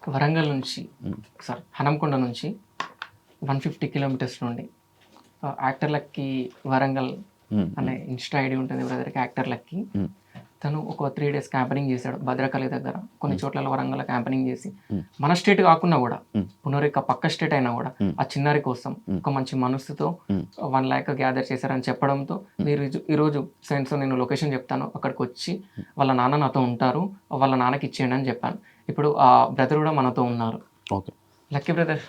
వరంగల్ నుంచి సారీ హనంకొండ నుంచి 150 కిలోమీటర్స్ నుండి యాక్టర్ లక్కీ వరంగల్ అనే ఇన్స్టా ఐడి ఉంటుంది బ్రదర్కి. యాక్టర్ లక్కీ తను ఒక 3 days క్యాంపెనింగ్ చేశాడు భద్రకాళి దగ్గర, కొన్ని చోట్ల వరంగల్ క్యాంపెనింగ్ చేసి మన స్టేట్ కాకుండా కూడా పునరిక పక్క స్టేట్ అయినా కూడా ఆ చిన్నారి కోసం ఒక మంచి మనసుతో 1 lakh గ్యాదర్ చేశారని చెప్పడంతో మీరు ఈరోజు ఫ్రెండ్స్ నేను లొకేషన్ చెప్తాను, అక్కడికి వచ్చి వాళ్ళ నాన్న నాతో ఉంటారు, వాళ్ళ నాన్నకి ఇచ్చేయండి అని చెప్పాను. ఇప్పుడు ఆ బ్రదర్ కూడా మనతో ఉన్నారు. Okay, lucky brother.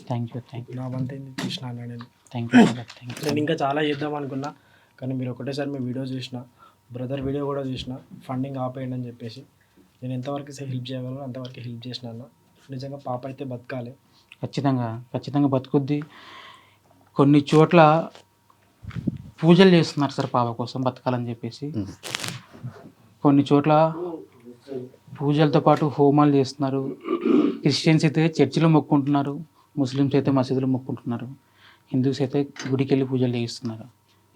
Thank you నా వంతే చూసిన నేను థ్యాంక్ యూ నేను ఇంకా చాలా చేద్దాం అనుకున్నా, కానీ మీరు ఒకటేసారి మీ వీడియో చూసిన, బ్రదర్ వీడియో కూడా చూసిన, ఫండింగ్ ఆపేయండి అని చెప్పేసి నేను ఎంతవరకు హెల్ప్ చేయగలను అంతవరకు హెల్ప్ చేసిన అన్న. నిజంగా పాప అయితే బతకాలి, ఖచ్చితంగా బతుకుద్ది. కొన్ని చోట్ల పూజలు చేస్తున్నారు సార్ పాప కోసం బతకాలని చెప్పేసి, కొన్ని చోట్ల పూజలతో పాటు హోమాలు చేస్తున్నారు. క్రిస్టియన్స్ అయితే చర్చిలో మొక్కుంటున్నారు, ముస్లిమ్స్ అయితే మసీదులో మొక్కుంటున్నారు, హిందూస్ అయితే గుడికి వెళ్ళి పూజలు చేయిస్తున్నారు.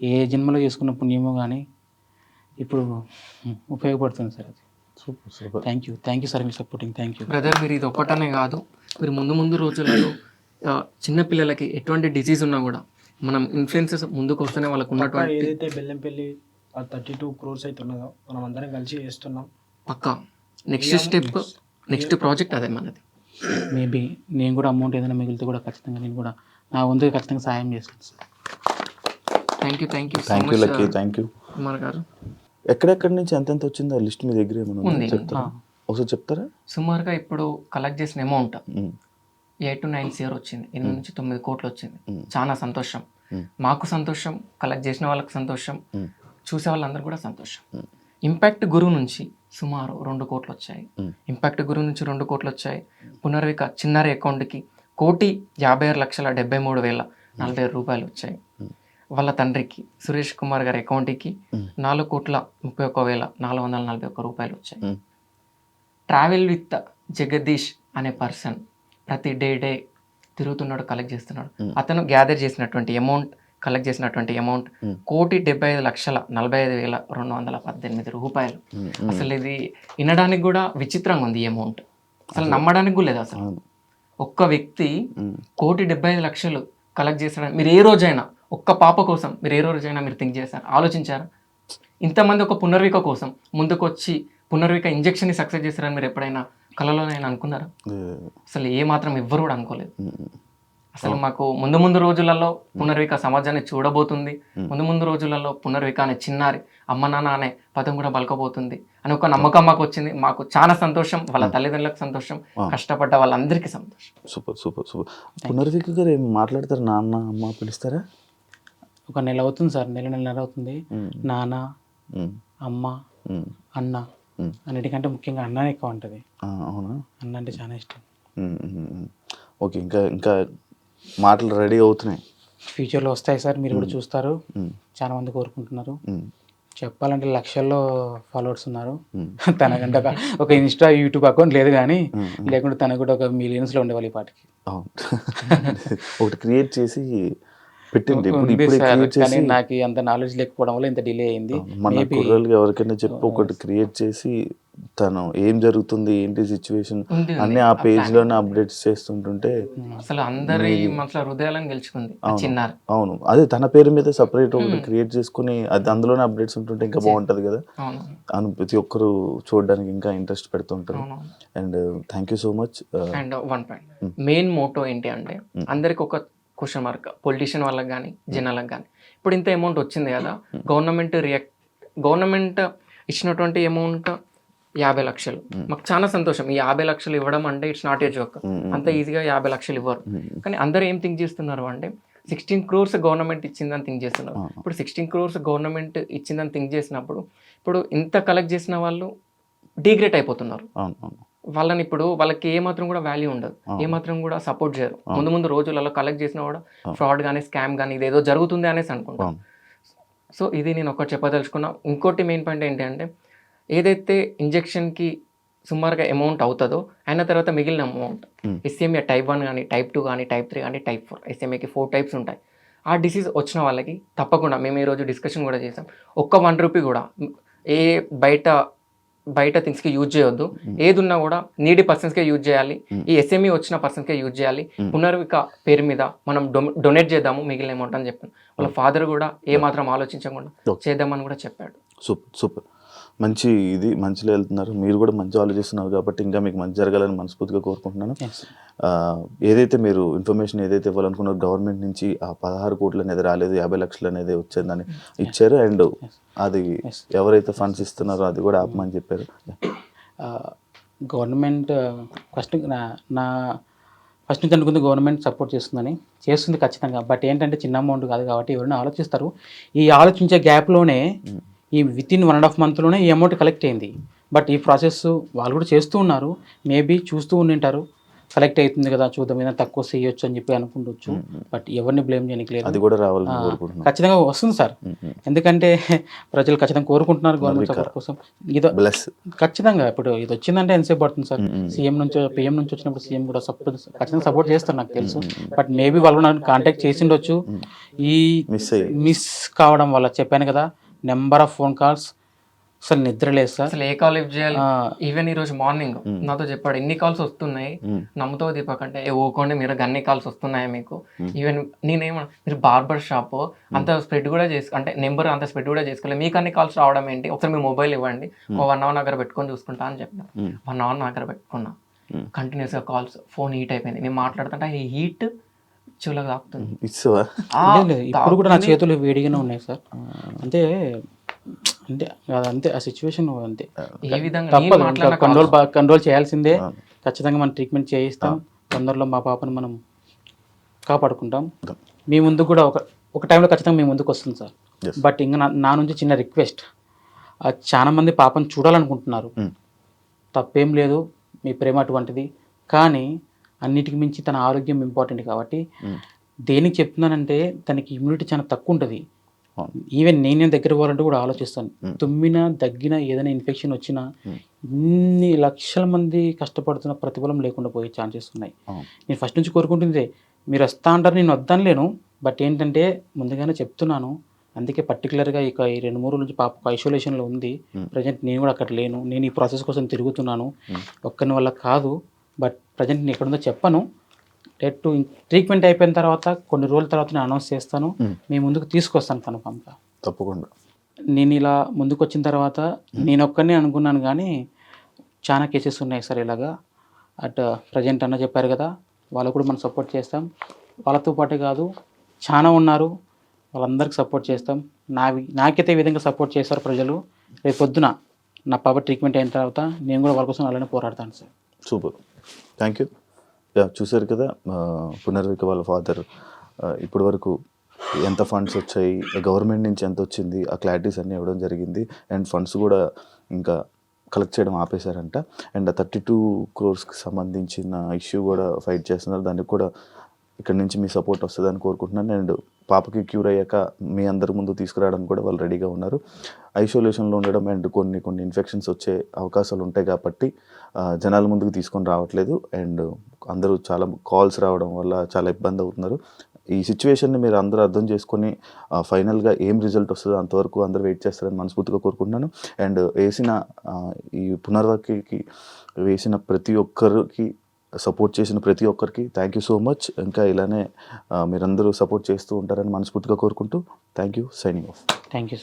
ఏ జన్మలో చేసుకున్న పుణ్యమో కానీ ఇప్పుడు ఉపయోగపడుతుంది సార్ అది. Super super, thank you sir me supporting. Thank you brother. మీరు ఇది ఒక్కటనే కాదు, మీరు ముందు రోజులలో చిన్నపిల్లలకి ఎటువంటి డిసీజ్ ఉన్నా కూడా మనం ఇన్ఫ్లుయెన్సెస్ ముందుకు వస్తేనే వాళ్ళకు ఉన్నటువంటి ఏదైతే బెల్లంపల్లి 32 crores అయితే ఉన్నదో మనం అందరం కలిసి చేస్తున్నాం. పక్కా నెక్స్ట్ స్టెప్ నెక్స్ట్ ప్రాజెక్ట్ అదే మనది. మేబీ నేను కూడా అమౌంట్ ఏదైనా మిగిలితే కూడా ఖచ్చితంగా నేను కూడా నా వంతుగా ఖచ్చితంగా సాయం చేస్తాను sir. Thank you thank you lucky, thank you. Kumar గారు. ఎక్కడెక్కడి నుంచి ఎంతెంత వచ్చిందో ఆ లిస్ట్ మీ దగ్గర ఏమైనా ఉంది. చెప్తారా? ఒకసారి చెప్తారా? సుమారుగా ఇప్పుడు కలెక్ట్ చేసిన అమౌంట్ 8 to 9 crores వచ్చింది. 8 నుంచి 9 కోట్లు వచ్చింది. చాలా సంతోషం, మాకు సంతోషం, కలెక్ట్ చేసిన వాళ్ళకి సంతోషం, చూసే వాళ్ళందరూ కూడా సంతోషం. ఇంపాక్ట్ గురువు నుంచి సుమారు 2 కోట్లు వచ్చాయి. ఇంపాక్ట్ గురువు నుంచి 2 కోట్లు వచ్చాయి. పునర్విక చిన్నారి అకౌంట్కి 1,56,73,040 రూపాయలు వచ్చాయి. వాళ్ళ తండ్రికి సురేష్ కుమార్ గారి అకౌంట్కి 4,31,441 రూపాయలు వచ్చాయి. ట్రావెల్ విత్ జగదీష్ అనే పర్సన్ ప్రతి డే తిరుగుతున్నాడు, కలెక్ట్ చేస్తున్నాడు. అతను గ్యాదర్ చేసినటువంటి అమౌంట్, కలెక్ట్ చేసినటువంటి అమౌంట్ 1,75,45,218 రూపాయలు. అసలు ఇది వినడానికి కూడా విచిత్రంగా ఉంది. ఈ అమౌంట్ అసలు నమ్మడానికి కూడా లేదు. అసలు ఒక్క వ్యక్తి 1,75,00,000 కలెక్ట్ చేస్తాడని మీరు ఏ రోజైనా, ఒక్క పాప కోసం మీరు ఏ రోజైనా మీరు థింక్ చేశారు, ఆలోచించారా? ఇంతమంది ఒక పునర్విక కోసం ముందుకు వచ్చి పునర్విక ఇంజెక్షన్ని సక్సెస్ చేస్తారని మీరు ఎప్పుడైనా కళలోనైనా అనుకున్నారా? అసలు ఏ మాత్రం ఎవ్వరు కూడా అనుకోలేదు. అసలు మాకు ముందు రోజులలో పునర్విక సమాజాన్ని చూడబోతుంది, ముందు రోజులలో పునర్విక అనే చిన్నారి అమ్మ నాన్న అనే పదం కూడా పలకబోతుంది అని ఒక నమ్మకం మాకు వచ్చింది. మాకు చాలా సంతోషం, వాళ్ళ తల్లిదండ్రులకు సంతోషం, కష్టపడ్డ వాళ్ళందరికీ సంతోషం. Super super super. పునర్విక గారు ఏం మాట్లాడతారు? నాన్న అమ్మ పిలుస్తారా? ఒక నెల అవుతుంది సార్, నెల అవుతుంది. నాన్న, అమ్మ, అన్న అన్నిటికంటే ముఖ్యంగా అన్ననే ఎక్కువ ఉంటుంది. అవునా? అన్న అంటే చాలా ఇష్టం. ఓకే, ఇంకా మాటలు రెడీ అవుతున్నాయి, ఫ్యూచర్లో వస్తాయి సార్, మీరు కూడా చూస్తారు. చాలా మంది కోరుకుంటున్నారు. చెప్పాలంటే లక్షల్లో ఫాలోవర్స్ ఉన్నారు. తనకంటే ఒక ఇన్స్టా యూట్యూబ్ అకౌంట్ లేదు, కానీ లేకుంటే తనకు కూడా ఒక మిలియన్స్లో ఉండేవాళ్ళు ఈ పాటికి. ఒకటి క్రియేట్ చేసి పెట్టింది. కానీ నాకు అంత నాలెడ్జ్ లేకపోవడం వల్ల ఇంత డిలే అయింది. మన కుర్రలు ఎవరికైనా చెప్పి ఒకటి క్రియేట్ చేసి తను ఏం జరుగుతుంది ఏంటి సిచ్యువేషన్ అన్ని ఆ పేజ్ లోనే అప్డేట్స్ చేస్తుంటుంటే అసలు అందరి మనసులో హృదయాలను గెలుచుకుంది చిన్నారి. అవును, అదే తన పేరు మీద సపరేట్ ఒకటి క్రియేట్ చేసుకుని అది అందులోనే అప్డేట్స్ ఉంటుంటే ఇంకా బాగుంటది కదా. ప్రతి ఒక్కరు చూడడానికి ఇంకా ఇంట్రెస్ట్ పెడుతుంటారు. And thank you so much. And one point main motto ఏంటి అంటే, అందరికి ఒక క్వశ్చన్ మార్క్, పొలిటీషియన్ వాళ్ళకి కానీ జనాలకు కానీ, ఇప్పుడు ఇంత అమౌంట్ వచ్చింది కదా, గవర్నమెంట్ ఇచ్చినటువంటి అమౌంట్ 50 లక్షలు, మాకు చాలా సంతోషం. ఈ 50 లక్షలు ఇవ్వడం అంటే ఇట్స్ నాట్ ఏ జోక్. అంత ఈజీగా 50 లక్షలు ఇవ్వరు. కానీ అందరూ ఏం థింక్ చేస్తున్నారు అంటే 16 crores గవర్నమెంట్ ఇచ్చిందని థింక్ చేస్తున్నారు. ఇప్పుడు 16 crores గవర్నమెంట్ ఇచ్చిందని థింక్ చేసినప్పుడు ఇప్పుడు ఇంత కలెక్ట్ చేసిన వాళ్ళు డిగ్రేట్ అయిపోతున్నారు. వాళ్ళని ఇప్పుడు వాళ్ళకి ఏమాత్రం కూడా వాల్యూ ఉండదు, ఏమాత్రం కూడా సపోర్ట్ చేయరు. ముందు రోజులలో కలెక్ట్ చేసినా కూడా ఫ్రాడ్ కానీ స్కామ్ కానీ ఇదేదో జరుగుతుంది అనేసి అనుకుంటాం. సో ఇది నేను ఒకటి చెప్పదలుచుకున్నా. ఇంకోటి మెయిన్ పాయింట్ ఏంటి అంటే, ఏదైతే ఇంజెక్షన్కి సుమారుగా అమౌంట్ అవుతుందో అయిన తర్వాత మిగిలిన అమౌంట్ ఎస్ఎంఏ టైప్ 1 కానీ టైప్ 2 కానీ టైప్ 3 కానీ టైప్ 4, ఎస్ఎంఏకి 4 types ఉంటాయి. ఆ డిసీజ్ వచ్చిన వాళ్ళకి తప్పకుండా మేము ఈరోజు డిస్కషన్ కూడా చేసాం, ఒక్క 1 రూపీ కూడా ఏ బయట బయట థింగ్స్కి యూజ్ చేయొద్దు. ఏది ఉన్నా కూడా నీడీ పర్సన్స్కే యూజ్ చేయాలి. ఈ ఎస్ఎంఈ వచ్చిన పర్సన్స్కే యూజ్ చేయాలి. పునర్విక పేరు మీద మనం డొనేట్ చేద్దాము మిగిలిన అమౌంట్ అని చెప్పాను. వాళ్ళ ఫాదర్ కూడా ఏమాత్రం ఆలోచించకుండా చేద్దామని కూడా చెప్పాడు. సూపర్ మంచిలో వెళ్తున్నారు. మీరు కూడా మంచి ఆలోచిస్తున్నారు కాబట్టి ఇంకా మీకు మంచి జరగాలని మనస్ఫూర్తిగా కోరుకుంటున్నాను. ఏదైతే మీరు ఇన్ఫర్మేషన్ ఏదైతే ఇవ్వాలనుకున్నారో గవర్నమెంట్ నుంచి ఆ 16 కోట్లు అనేది రాలేదు, 50 లక్షలు అనేది వచ్చేదని ఇచ్చారు. అండ్ అది ఎవరైతే ఫండ్స్ ఇస్తున్నారో అది కూడా ఆపమని చెప్పారు. గవర్నమెంట్ ఫస్ట్ నుంచి అనుకుంది గవర్నమెంట్ సపోర్ట్ చేస్తుంది ఖచ్చితంగా. బట్ ఏంటంటే చిన్న అమౌంట్ కాదు కాబట్టి ఎవరైనా ఆలోచిస్తారు. ఈ ఆలోచించే గ్యాప్లోనే ఈ వితిన్ 1.5 మంత్లోనే ఈ అమౌంట్ కలెక్ట్ అయింది. బట్ ఈ ప్రాసెస్ వాళ్ళు కూడా చేస్తూ ఉన్నారు. మేబీ చూస్తూ ఉండింటారు, కలెక్ట్ అవుతుంది కదా చూద్దాం ఏదైనా తక్కువ చేయొచ్చు అని చెప్పి అనుకుంటొచ్చు. బట్ ఎవరిని బ్లేమ్ చేయడానికి లేదు, అది కూడా రావాలని కోరుకుంటున్నాను. ఖచ్చితంగా వస్తుంది సార్. ఎందుకంటే ప్రజలు ఖచ్చితంగా కోరుకుంటున్నారు గవర్నమెంట్ సపోర్ట్ కోసం. ఇదో ఖచ్చితంగా ఇప్పుడు ఇది వచ్చిందంటే ఎంతసేపు పడుతుంది సార్. పిఎం నుంచి వచ్చినప్పుడు సీఎం కూడా ఖచ్చితంగా సపోర్ట్ చేస్తారు నాకు తెలుసు. బట్ మేబీ వాళ్ళు నన్ను కాంటాక్ట్ చేసిండొచ్చు. ఈ మిస్ కావడం వల్ల చెప్పాను కదా, నెంబర్ ఆఫ్ ఫోన్ కాల్స్, అసలు నిద్ర లేదు సార్. అసలు ఏ కాల్ లిఫ్ట్ చేయాలి. ఈవెన్ ఈ రోజు మార్నింగ్ నాతో చెప్పాడు ఎన్ని కాల్స్ వస్తున్నాయి, నమ్ముతావు దీపక్ అంటే ఓకోండి మీరు అన్ని కాల్స్ వస్తున్నాయి మీకు. ఈవెన్ నేనేమన్నా మీరు బార్బర్ షాప్ అంత స్ప్రెడ్ కూడా అంటే నెంబర్ అంత స్ప్రెడ్ కూడా చేసుకోలేదు, మీకు అన్ని కాల్స్ రావడం ఏంటి, ఒకసారి మీ మొబైల్ ఇవ్వండి 1 అవర్ దగ్గర పెట్టుకొని చూసుకుంటా అని చెప్పిన. 1 అవర్ దగ్గర పెట్టుకున్నా, కంటిన్యూస్ గా కాల్స్, ఫోన్ హీట్ అయిపోయింది. నేను మాట్లాడుతుంటే ఈ హీట్ చెవులకు తాకుతుంది. ఇప్పుడు కూడా నా చేతులు వేడిగానే ఉన్నాయి సార్. అంటే ఆ సిచ్యువేషన్ అంతే. ఏ విధంగా తప్పదు, కంట్రోల్ చేయాల్సిందే. ఖచ్చితంగా మనం ట్రీట్మెంట్ చేయిస్తాం. తొందరలో మా పాపను మనం కాపాడుకుంటాం. మీ ముందు కూడా ఒక టైంలో ఖచ్చితంగా మీ ముందుకు వస్తుంది సార్. బట్ ఇంకా నా నుంచి చిన్న రిక్వెస్ట్, చాలా మంది పాపను చూడాలనుకుంటున్నారు, తప్పేం లేదు, మీ ప్రేమ అటువంటిది. కానీ అన్నిటికి మించి తన ఆరోగ్యం ఇంపార్టెంట్ కాబట్టి దేనికి చెప్తున్నానంటే తనకి ఇమ్యూనిటీ చాలా తక్కువ ఉంటుంది. ఈవెన్ నేను దగ్గర పోవాలంటే కూడా ఆలోచిస్తాను. తుమ్మినా దగ్గినా ఏదైనా ఇన్ఫెక్షన్ వచ్చినా ఇన్ని లక్షల మంది కష్టపడుతున్న ప్రతిఫలం లేకుండా పోయే ఛాన్సెస్ ఉన్నాయి. నేను ఫస్ట్ నుంచి కోరుకుంటుంది మీరు వస్తా అంటారు, నేను వద్దాను. బట్ ఏంటంటే ముందుగానే చెప్తున్నాను. అందుకే పర్టికులర్గా ఇక ఈ 2-3 రోజుల నుంచి పాప ఐసోలేషన్లో ఉంది. ప్రజెంట్ నేను కూడా అక్కడ లేను. నేను ఈ ప్రాసెస్ కోసం తిరుగుతున్నాను, ఒక్కని వల్ల కాదు. బట్ ప్రజెంట్ నేను ఎక్కడుందో చెప్పను. డైరెక్ట్ ట్రీట్మెంట్ అయిపోయిన తర్వాత కొన్ని రోజుల తర్వాత నేను అనౌన్స్ చేస్తాను, మీ ముందుకు తీసుకొస్తాను కన్ఫామ్గా, తప్పకుండా. నేను ఇలా ముందుకు వచ్చిన తర్వాత నేను ఒక్కనే అనుకున్నాను, కానీ చాలా కేసెస్ ఉన్నాయి సార్ ఇలాగా. ప్రజెంట్ అన్న చెప్పారు కదా, వాళ్ళు కూడా మనం సపోర్ట్ చేస్తాం. వాళ్ళతో పాటే కాదు చాలా ఉన్నారు, వాళ్ళందరికీ సపోర్ట్ చేస్తాం. నాకైతే ఈ విధంగా సపోర్ట్ చేస్తారు ప్రజలు. రేపు పొద్దున నా పాప ట్రీట్మెంట్ అయిన తర్వాత నేను కూడా వాళ్ళ కోసం అలానే పోరాడతాను సార్. Super, thank you. చూసారు కదా పునర్విక వాళ్ళ ఫాదర్ ఇప్పటి వరకు ఎంత ఫండ్స్ వచ్చాయి, గవర్నమెంట్ నుంచి ఎంత వచ్చింది, ఆ క్లారిటీస్ అన్నీ ఇవ్వడం జరిగింది. అండ్ ఫండ్స్ కూడా ఇంకా కలెక్ట్ చేయడం ఆపేశారంట. అండ్ 32 crores సంబంధించిన ఇష్యూ కూడా ఫైట్ చేస్తున్నారు. దానికి కూడా ఇక్కడ నుంచి మీ సపోర్ట్ వస్తుందని కోరుకుంటున్నాను. అండ్ పాపకి క్యూర్ అయ్యాక మీ అందరి ముందు తీసుకురావడానికి కూడా వాళ్ళు రెడీగా ఉన్నారు. ఐసోలేషన్లో ఉండడం అండ్ కొన్ని ఇన్ఫెక్షన్స్ వచ్చే అవకాశాలు ఉంటాయి కాబట్టి జనాల ముందుకు తీసుకొని రావట్లేదు. అండ్ అందరూ చాలా కాల్స్ రావడం వల్ల చాలా ఇబ్బంది అవుతున్నారు. ఈ సిచ్యువేషన్ని మీరు అందరూ అర్థం చేసుకొని ఫైనల్గా ఏం రిజల్ట్ వస్తుందో అంతవరకు అందరూ వెయిట్ చేస్తారని మనస్ఫూర్తిగా కోరుకుంటున్నాను. అండ్ ఈ పునర్వికకి వేసిన ప్రతి ఒక్కరికి, సపోర్ట్ చేసిన ప్రతి ఒక్కరికి థ్యాంక్ యూ సో మచ్. ఇంకా ఇలానే మీరందరూ సపోర్ట్ చేస్తూ ఉంటారని మనస్ఫూర్తిగా కోరుకుంటూ thank you. Signing off. Thank you.